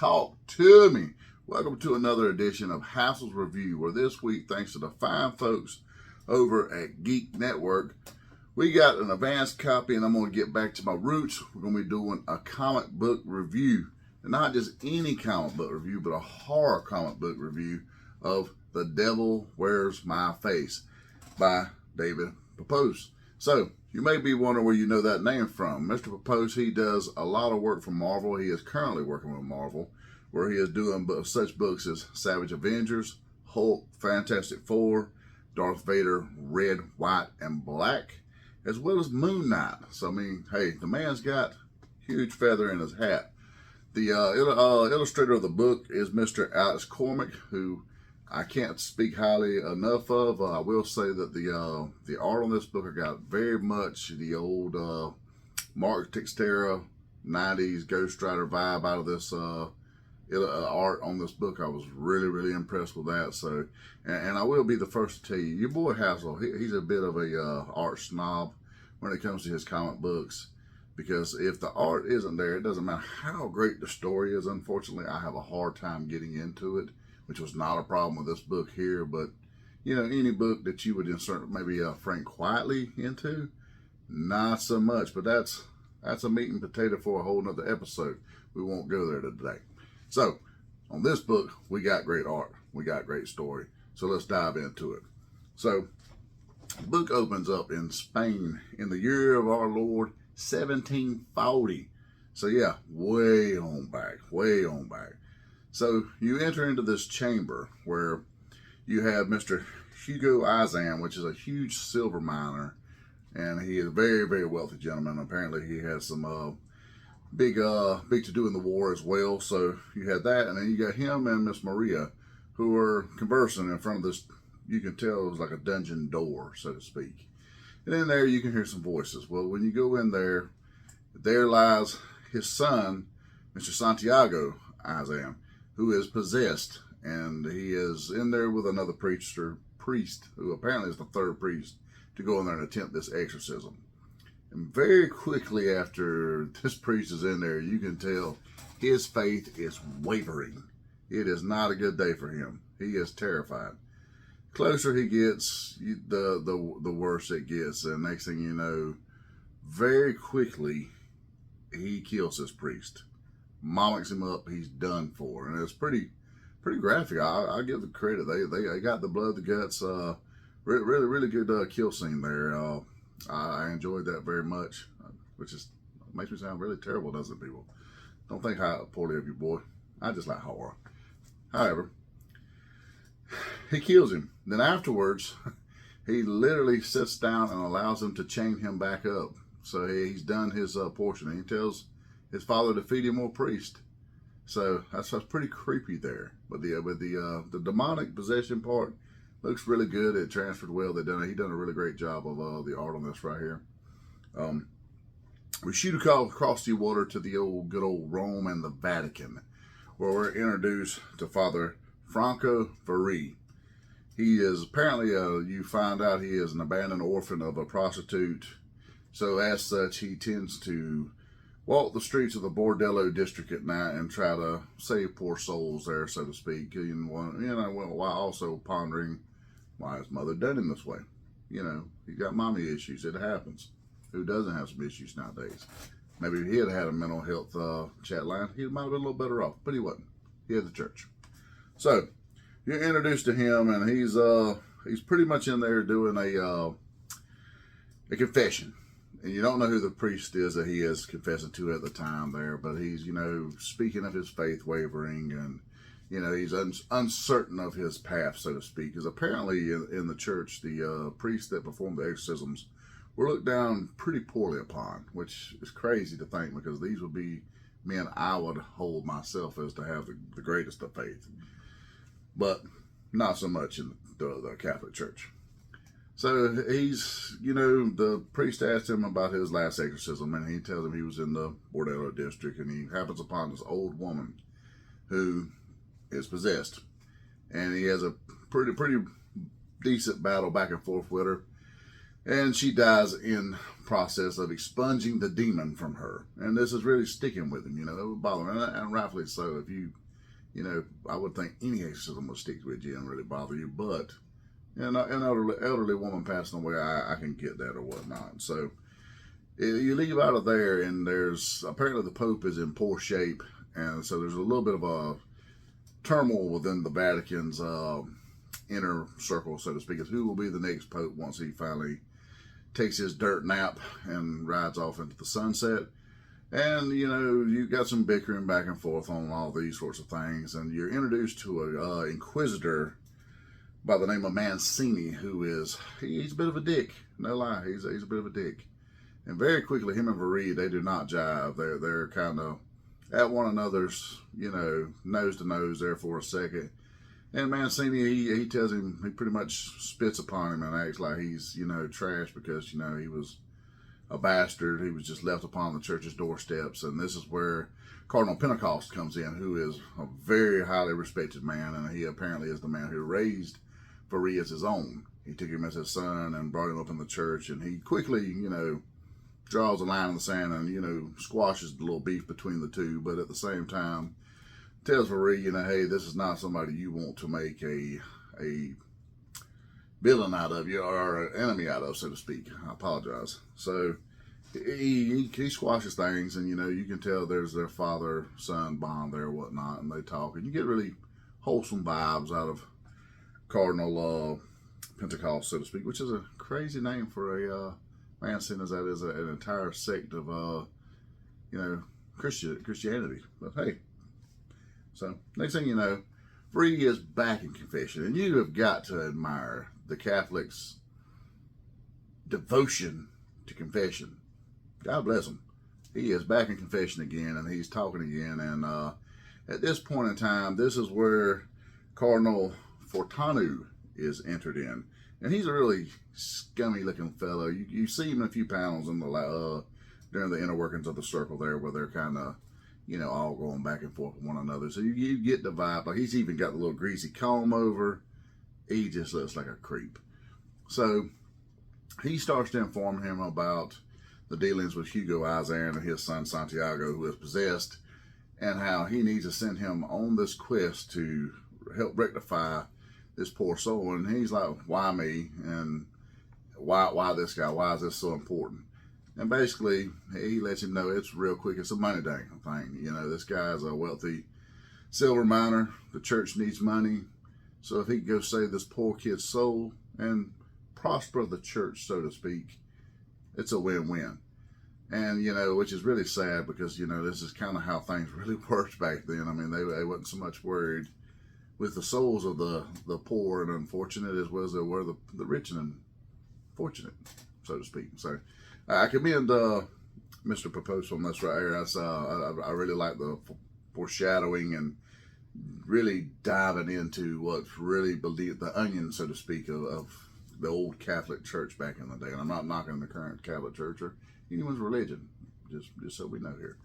Talk to me. Welcome to another edition of Hassel's Review, where this week, thanks to the fine folks over at Geek Network, we got an advanced copy, and I'm going to get back to my roots. We're going to be doing a comic book review. And not just any comic book review, but a horror comic book review of The Devil Wears My Face by David Pepose. So, you may be wondering where you know that name from. Mr. Pepose, he does a lot of work for Marvel. He is currently working with Marvel, where he is doing such books as Savage Avengers, Hulk, Fantastic Four, Darth Vader, Red, White, and Black, as well as Moon Knight. So, I mean, hey, the man's got a huge feather in his hat. The illustrator of the book is Mr. Alex Cormack, who I can't speak highly enough of. I will say that the art on this book, I got very much the old Mark Texeira 90s Ghost Rider vibe out of this art on this book. I was really impressed with that. So, and I will be the first to tell you, your boy Hassel, he's a bit of a art snob when it comes to his comic books. Because if the art isn't there, it doesn't matter how great the story is. Unfortunately, I have a hard time getting into it, which was not a problem with this book here. But, you know, any book that you would insert maybe Frank Quietly into, not so much. But that's a meat and potato for a whole nother episode. We won't go there today. So, on this book, we got great art. We got great story. So let's dive into it. So, the book opens up in Spain in the year of our Lord, 1740. So yeah, way on back. So you enter into this chamber where you have Mr. Hugo Izam, which is a huge silver miner, and he is a very wealthy gentleman. Apparently he has some big to do in the war as well. So you had that, and then you got him and Miss Maria, who are conversing in front of this. You can tell it was like a dungeon door, so to speak. And in there, you can hear some voices. Well, when you go in there, there lies his son, Mr. Santiago Izam, who is possessed. And he is in there with another priest, who apparently is the third priest, to go in there and attempt this exorcism. And very quickly after this priest is in there, you can tell his faith is wavering. It is not a good day for him. He is terrified. Closer he gets, the worse it gets, and next thing you know, very quickly he kills this priest, mommicks him up. He's done for, and it's pretty graphic. I give the credit. They got the blood, the guts. Really good kill scene there. I enjoyed that very much, which makes me sound really terrible, doesn't it, people? Don't think poorly of you, boy. I just like horror. However, he kills him. Then afterwards, he literally sits down and allows him to chain him back up. So he's done his portion. And he tells his father to feed him more priest. So that's pretty creepy there. But the demonic possession part looks really good. It transferred well. He done a really great job of the art on this right here. We shoot across the water to the good old Rome and the Vatican, where we're introduced to Father Franco Ferri. He is apparently, you find out he is an abandoned orphan of a prostitute. So as such, he tends to walk the streets of the Bordello district at night and try to save poor souls there, so to speak. While also pondering why his mother done him this way. You know, he got mommy issues. It happens. Who doesn't have some issues nowadays? Maybe if he had had a mental health chat line, he might have been a little better off, but he wasn't. He had the church. So you're introduced to him, and he's pretty much in there doing a confession. And you don't know who the priest is that he is confessing to at the time there, but he's, speaking of his faith wavering, and, he's uncertain of his path, so to speak. Because apparently in the church, the priests that perform the exorcisms were looked down pretty poorly upon, which is crazy to think, because these would be men I would hold myself as to have the greatest of faith. But not so much in the Catholic Church. So he's, the priest asked him about his last exorcism, and he tells him he was in the Bordello district, and he happens upon this old woman who is possessed. And he has a pretty decent battle back and forth with her. And she dies in process of expunging the demon from her. And this is really sticking with him, you know, it would bother him, and rightfully so. If you know, I would think any exorcism would stick with you and really bother you, but an elderly woman passing away, I can get that or whatnot. So you leave out of there, and there's apparently the Pope is in poor shape, and so there's a little bit of a turmoil within the Vatican's inner circle, so to speak, as who will be the next Pope once he finally takes his dirt nap and rides off into the sunset. And, you know, you got some bickering back and forth on all these sorts of things, and you're introduced to a inquisitor by the name of Mancini, who is, he's a bit of a dick, no lie, he's a bit of a dick. And very quickly, him and Varie, they do not jive. They're kind of at one another's, you know, nose to nose there for a second. And Mancini, he tells him, he pretty much spits upon him and acts like he's, you know, trash because, you know, he was a bastard. He was just left upon the church's doorsteps. And this is where Cardinal Pentecost comes in, who is a very highly respected man. And he apparently is the man who raised Varie as his own. He took him as his son and brought him up in the church. And he quickly, you know, draws a line in the sand and, you know, squashes the little beef between the two. But at the same time, tells Varie, you know, hey, this is not somebody you want to make a villain out of you, or an enemy out of, so to speak. I apologize. So he squashes things, and, you know, you can tell there's their father-son bond there, whatnot, and they talk, and you get really wholesome vibes out of Cardinal Pentecost, so to speak, which is a crazy name for a man, seeing as that is an entire sect of, you know, Christianity. But hey. So, next thing you know, Varie is back in confession. And you have got to admire the Catholics' devotion to confession. God bless him. He is back in confession again, and he's talking again. And at this point in time, this is where Cardinal Fortanu is entered in. And he's a really scummy-looking fellow. You see him in a few panels in the during the inner workings of the circle there, where they're kind of, you know, all going back and forth with one another. So you get the vibe. Like, he's even got the little greasy comb over. He just looks like a creep. So he starts to inform him about the dealings with Hugo Izern and his son Santiago, who is possessed, and how he needs to send him on this quest to help rectify this poor soul. And he's like, why me? And why this guy? Why is this so important? And basically, he lets him know it's real quick. It's a money thing. You know, this guy is a wealthy silver miner. The church needs money. So if he can go save this poor kid's soul and prosper the church, so to speak, it's a win-win. And, you know, which is really sad because, you know, this is kind of how things really worked back then. I mean, they wasn't so much worried with the souls of the poor and unfortunate as well as they were the rich and fortunate, so to speak. So I commend Mr. Pepose on this right here. I really like the foreshadowing and really diving into what's really the onion, so to speak, of the old Catholic Church back in the day. And I'm not knocking the current Catholic Church or anyone's religion, just so we know here.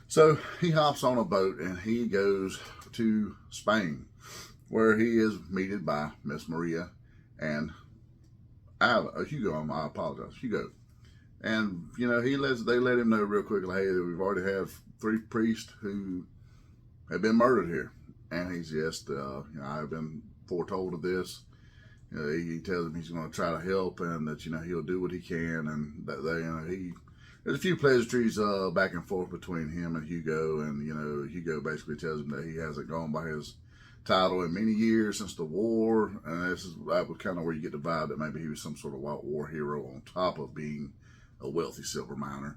So he hops on a boat and he goes to Spain, where he is meted by Miss Maria and Hugo. I apologize, Hugo. And, you know, they let him know real quickly, hey, that we've already had 3 priests who have been murdered here. And he's just, you know, I've been foretold of this. You know, he tells him he's going to try to help, and that, you know, he'll do what he can. And that they, you know, there's a few pleasantries back and forth between him and Hugo. And, you know, Hugo basically tells him that he hasn't gone by his title in many years since the war. And that was kind of where you get the vibe that maybe he was some sort of war hero on top of being a wealthy silver miner.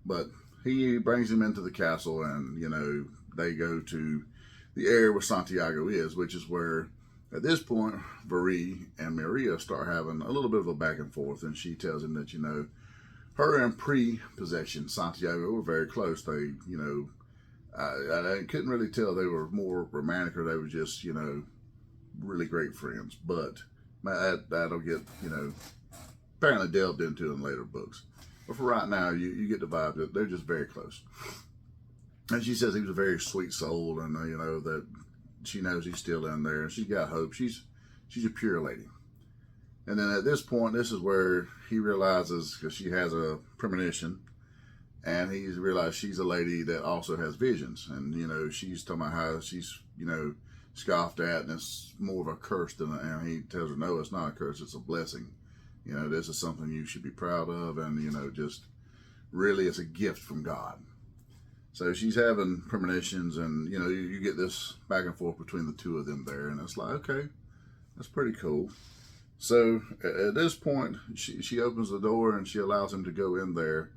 But he brings him into the castle, and, you know, they go to the area where Santiago is, which is where, at this point, Varie and Maria start having a little bit of a back and forth, and she tells him that, you know, her and pre-possession Santiago were very close. They, you know, I couldn't really tell they were more romantic or they were just, you know, really great friends. But that'll get, you know, apparently delved into in later books. But for right now, you get the vibe that they're just very close. And she says he was a very sweet soul, and, you know, that she knows he's still in there. She's got hope. She's a pure lady. And then at this point, this is where he realizes, because she has a premonition, and he realized she's a lady that also has visions. And, she's talking about how she's, scoffed at, and it's more of a curse and he tells her, no, it's not a curse, it's a blessing. This is something you should be proud of, and, just really it's a gift from God. So she's having premonitions, and, you get this back and forth between the two of them there, and it's like, okay, that's pretty cool. So at this point, she opens the door and she allows him to go in there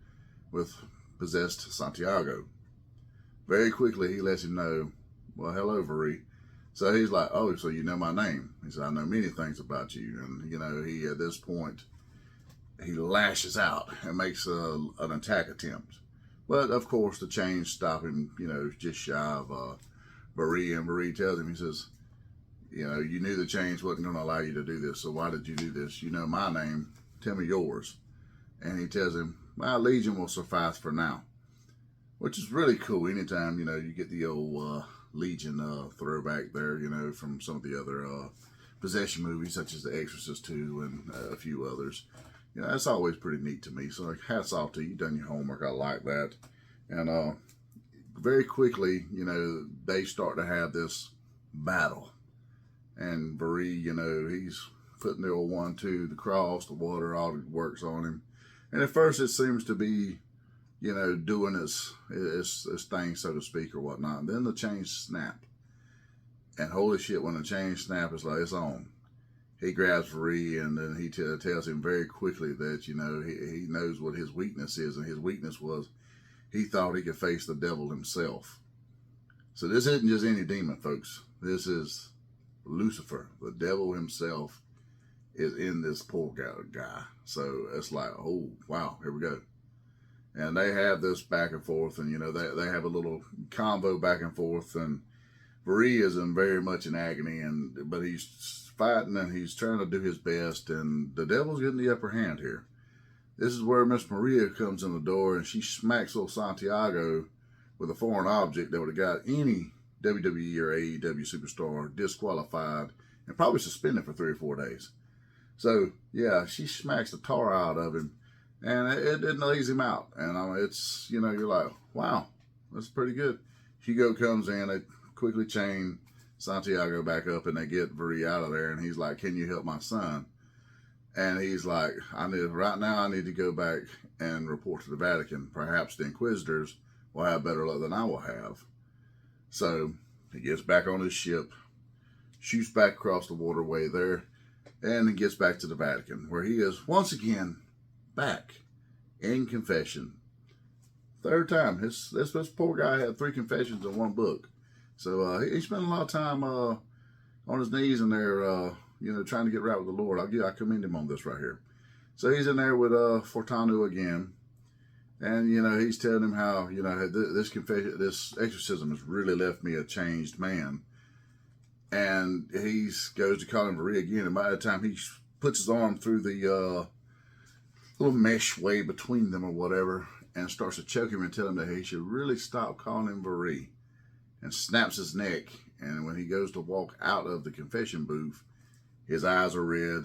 with possessed Santiago. Very quickly, he lets him know, well, hello, Vere. So he's like, oh, so you know my name. He said, I know many things about you. And, he, at this point, he lashes out and makes an attack attempt. But, of course, the chains stop him, just shy of Vere. And Vere tells him, he says, you knew the chains wasn't going to allow you to do this, so why did you do this? You know my name. Tell me yours. And he tells him, well, Legion will suffice for now. Which is really cool. Anytime, you get the old Legion throwback there, from some of the other possession movies, such as The Exorcist 2 and a few others. That's always pretty neat to me. So, like, hats off to you. You've done your homework. I like that. And very quickly, they start to have this battle. And Vere, he's putting the old 1-2, the cross, the water, all the works on him. And at first it seems to be, doing its thing, so to speak, or whatnot. And then the chains snap. And holy shit, when the chains snap, it's like, it's on. He grabs Vere, and then he tells him very quickly that, he knows what his weakness is. And his weakness was he thought he could face the devil himself. So this isn't just any demon, folks. This is Lucifer, the devil himself, is in this poor guy. So it's like, oh, wow, here we go. And they have this back and forth, and, they have a little convo back and forth, and Vere is very much in agony, but he's fighting, and he's trying to do his best, and the devil's getting the upper hand here. This is where Miss Maria comes in the door, and she smacks little Santiago with a foreign object that would have got any WWE or AEW superstar disqualified and probably suspended for 3 or 4 days. So, yeah, she smacks the tar out of him, and it didn't ease him out. And it's, you're like, wow, that's pretty good. Hugo comes in, they quickly chain Santiago back up, and they get Vere out of there, and he's like, can you help my son? And he's like, right now I need to go back and report to the Vatican. Perhaps the Inquisitors will have better luck than I will have. So he gets back on his ship, shoots back across the waterway there, and he gets back to the Vatican, where he is once again back in confession. Third time. This poor guy had 3 confessions in one book. So he spent a lot of time on his knees in there, trying to get right with the Lord. I commend him on this right here. So he's in there with Fortanu again. And, he's telling him how, this exorcism has really left me a changed man. And he goes to call him Vere again. And by the time he puts his arm through the little mesh way between them or whatever, and starts to choke him and tell him that he should really stop calling him Vere, and snaps his neck. And when he goes to walk out of the confession booth, his eyes are red.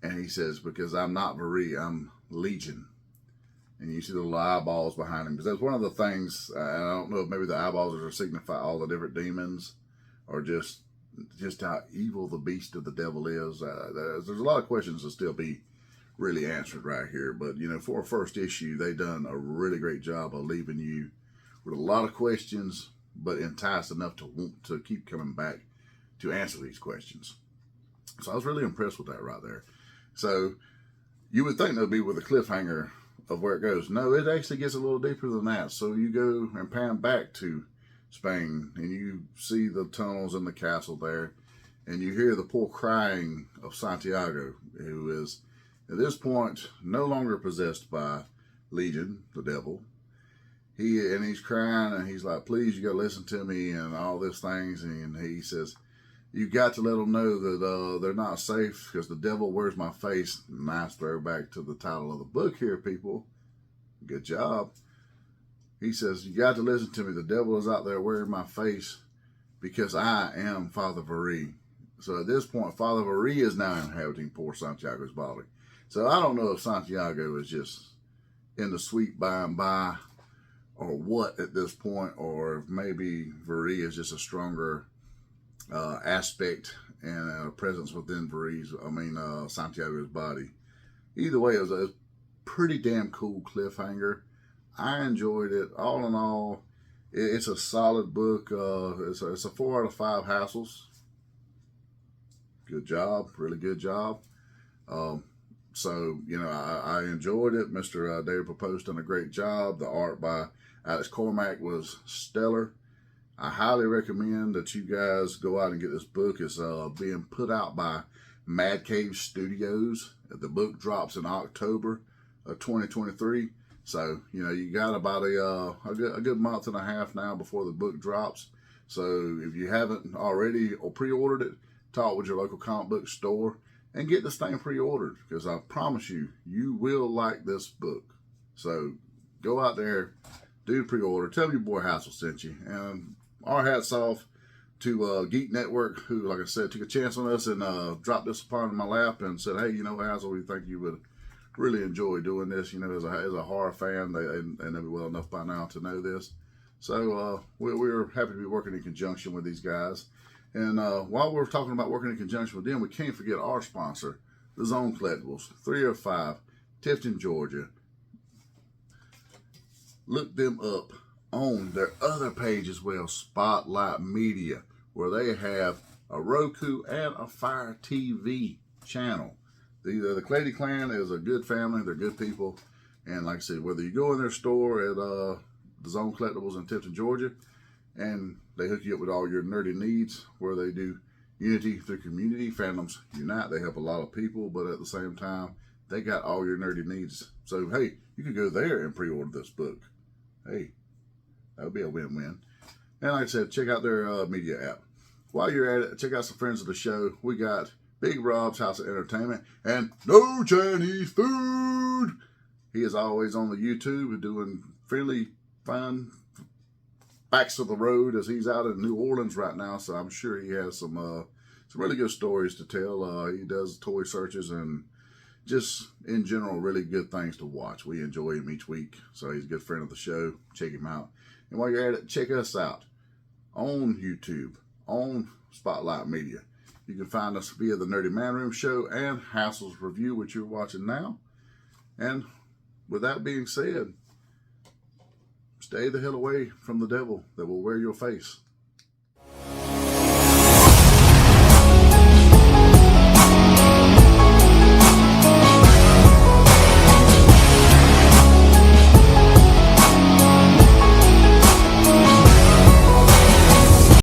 And he says, because I'm not Vere, I'm Legion. And you see the little eyeballs behind him. Because that's one of the things, I don't know if maybe the eyeballs are to signify all the different demons, or just how evil the beast of the devil is. There's a lot of questions to still be really answered right here. But, for a first issue, they done a really great job of leaving you with a lot of questions, but enticed enough to want to keep coming back to answer these questions. So I was really impressed with that right there. So you would think that would be with a cliffhanger of where it goes. No, it actually gets a little deeper than that. So you go and pan back to Spain, and you see the tunnels and the castle there, and you hear the poor crying of Santiago, who is at this point no longer possessed by Legion, the devil. He's crying, and he's like, please, you got to listen to me, and all these things. And he says, you got to let them know that they're not safe, because the devil wears my face. Nice throwback to the title of the book here, people. Good job. He says, you got to listen to me. The devil is out there wearing my face, because I am Father Vere. So at this point, Father Maria is now inhabiting poor Santiago's body. So I don't know if Santiago is just in the sweet by and by or what at this point, or if maybe Varia is just a stronger aspect and a presence within Santiago's body. Either way, it was a pretty damn cool cliffhanger. I enjoyed it. All in all, it's a solid book. It's a 4 out of 5 Hassels. Good job, really good job. So, you know, I enjoyed it. Mr. David Pepose done a great job. The art by Alex Cormack was stellar. I highly recommend that you guys go out and get this book. It's being put out by Mad Cave Studios. The book drops in October of 2023. So, you know, you got about a good month and a half now before the book drops. So if you haven't already or pre-ordered it, talk with your local comic book store and get this thing pre-ordered, because I promise you, you will like this book. So go out there, do the pre-order, tell your boy Hassel sent you. And our hats off to Geek Network, who, like I said, took a chance on us and dropped this upon my lap and said, hey, you know, Hassel, we think you would really enjoy doing this. You know, as a horror fan, they know me well enough by now to know this. So we're happy to be working in conjunction with these guys. And while we're talking about working in conjunction with them, we can't forget our sponsor, The Zone Collectibles, 305 Tifton, Georgia. Look them up on their other page as well, Spotlight Media, where they have a Roku and a Fire TV channel. The Clady Clan is a good family. They're good people. And like I said, whether you go in their store at The Zone Collectibles in Tifton, Georgia, and they hook you up with all your nerdy needs, where they do unity through community. Fandoms unite. They help a lot of people, but at the same time, they got all your nerdy needs. So, hey, you can go there and pre-order this book. Hey, that would be a win-win. And like I said, check out their media app. While you're at it, check out some friends of the show. We got Big Rob's House of Entertainment and No Chinese Food. He is always on the YouTube doing fairly fun facts of the road, as he's out in New Orleans right now. So I'm sure he has some really good stories to tell. He does toy searches and just in general really good things to watch. We enjoy him each week. So he's a good friend of the show. Check him out. And while you're at it, check us out on YouTube, on Spotlight Media. You can find us via the Nerdy Man Room Show and Hassel's Review, which you're watching now. And with that being said, stay the hell away from the devil that will wear your face.